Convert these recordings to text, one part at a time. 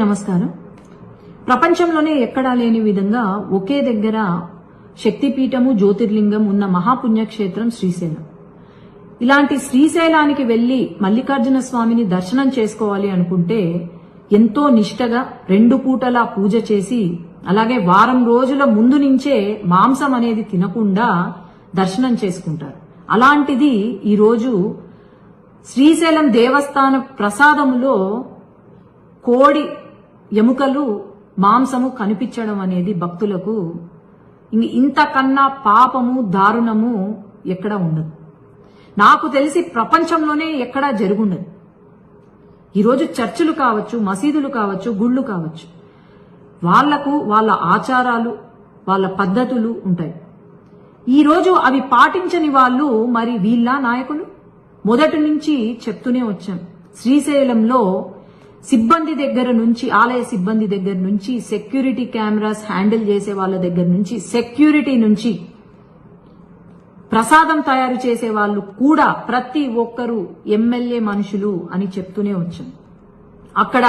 నమస్కారం. ప్రపంచంలోనే ఎక్కడా లేని విధంగా ఒకే దగ్గర శక్తిపీఠము జ్యోతిర్లింగం ఉన్న మహాపుణ్యక్షేత్రం శ్రీశైలం. ఇలాంటి శ్రీశైలానికి వెళ్లి మల్లికార్జున స్వామిని దర్శనం చేసుకోవాలి అనుకుంటే ఎంతో నిష్టగా 2 పూటలా పూజ చేసి అలాగే వారం రోజుల ముందు నుంచే మాంసం అనేది తినకుండా దర్శనం చేసుకుంటారు. అలాంటిది ఈరోజు శ్రీశైలం దేవస్థాన ప్రసాదములో కోడి ఎముకలు మాంసము కనిపించడం అనేది భక్తులకు ఇంతకన్నా పాపము దారుణము ఎక్కడ ఉండదు. నాకు తెలిసి ప్రపంచంలోనే ఎక్కడా జరుగుండదు. ఈరోజు చర్చిలు కావచ్చు, మసీదులు కావచ్చు, గుళ్ళు కావచ్చు, వాళ్లకు వాళ్ళ ఆచారాలు, వాళ్ళ పద్ధతులు ఉంటాయి. ఈరోజు అవి పాటించని వాళ్ళు మరి వీళ్ళ నాయకులు. మొదటి నుంచి చెప్తూనే వచ్చాం, శ్రీశైలంలో సిబ్బంది దగ్గర నుంచి, ఆలయ సిబ్బంది దగ్గర నుంచి, సెక్యూరిటీ కెమెరాస్ హ్యాండిల్ చేసే వాళ్ళ దగ్గర నుంచి, సెక్యూరిటీ నుంచి, ప్రసాదం తయారు చేసే వాళ్ళు కూడా ప్రతి ఒక్కరూ ఎమ్మెల్యే మనుషులు అని చెప్తూనే వచ్చాం. అక్కడ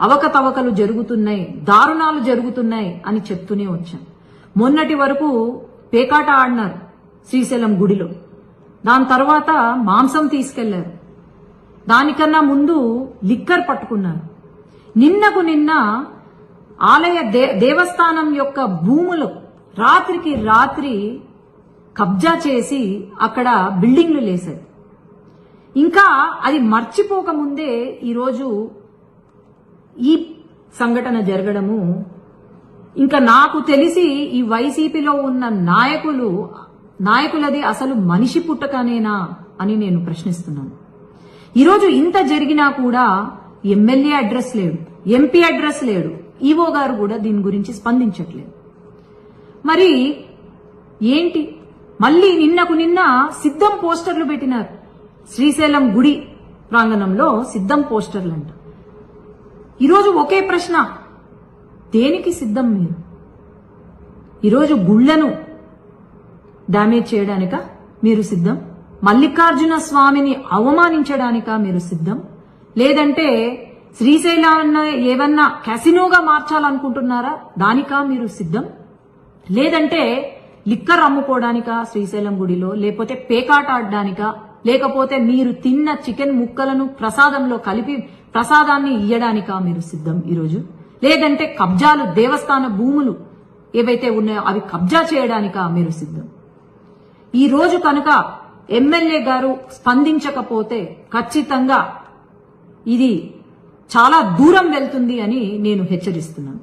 అవకతవకలు జరుగుతున్నాయి, దారుణాలు జరుగుతున్నాయి అని చెప్తూనే వచ్చాం. మొన్నటి వరకు పేకాట ఆడినారు శ్రీశైలం గుడిలో, దాని తర్వాత మాంసం తీసుకెళ్లారు, దానికన్నా ముందు లిక్కర్ పట్టుకున్నారు. నిన్నకు నిన్న ఆలయ దేవస్థానం యొక్క భూములు రాత్రికి రాత్రి కబ్జా చేసి అక్కడ బిల్డింగ్లు లేశారు. ఇంకా అది మర్చిపోకముందే ఈరోజు ఈ సంఘటన జరగడము, ఇంకా నాకు తెలిసి ఈ వైసీపీలో ఉన్న నాయకులది అసలు మనిషి పుట్టకనేనా అని నేను ప్రశ్నిస్తున్నాను. ఈరోజు ఇంత జరిగినా కూడా ఎమ్మెల్యే అడ్రస్ లేడు, ఎంపీ అడ్రస్ లేడు, ఈవో గారు కూడా దీని గురించి స్పందించట్లేదు. మరి ఏంటి? మళ్ళీ నిన్నకు నిన్న సిద్ధం పోస్టర్లు పెట్టినారు. శ్రీశైలం గుడి ప్రాంగణంలో సిద్ధం పోస్టర్లు అంట. ఈరోజు ఒకే ప్రశ్న, దేనికి సిద్ధం మీరు? ఈరోజు గుళ్లను డ్యామేజ్ చేయడానిక మీరు సిద్ధం? మల్లికార్జున స్వామిని అవమానించడానిక మీరు సిద్ధం? లేదంటే శ్రీశైలాన్ని ఏమన్నా క్యాసినోగా మార్చాలనుకుంటున్నారా? దానికా మీరు సిద్ధం? లేదంటే లిక్కర్ అమ్ముకోవడానికా శ్రీశైలం గుడిలో? లేకపోతే పేకాట ఆడడానికా? లేకపోతే మీరు తిన్న చికెన్ ముక్కలను ప్రసాదంలో కలిపి ప్రసాదాన్ని ఇయ్యడానికా మీరు సిద్ధం ఈరోజు? లేదంటే కబ్జాలు, దేవస్థాన భూములు ఏవైతే ఉన్నాయో అవి కబ్జా చేయడానికా మీరు సిద్ధం? ఈ రోజు కనుక ఎమ్మెల్యే గారు స్పందించకపోతే ఖచ్చితంగా ఇది చాలా దూరం వెళ్తుంది అని నేను హెచ్చరిస్తున్నాను.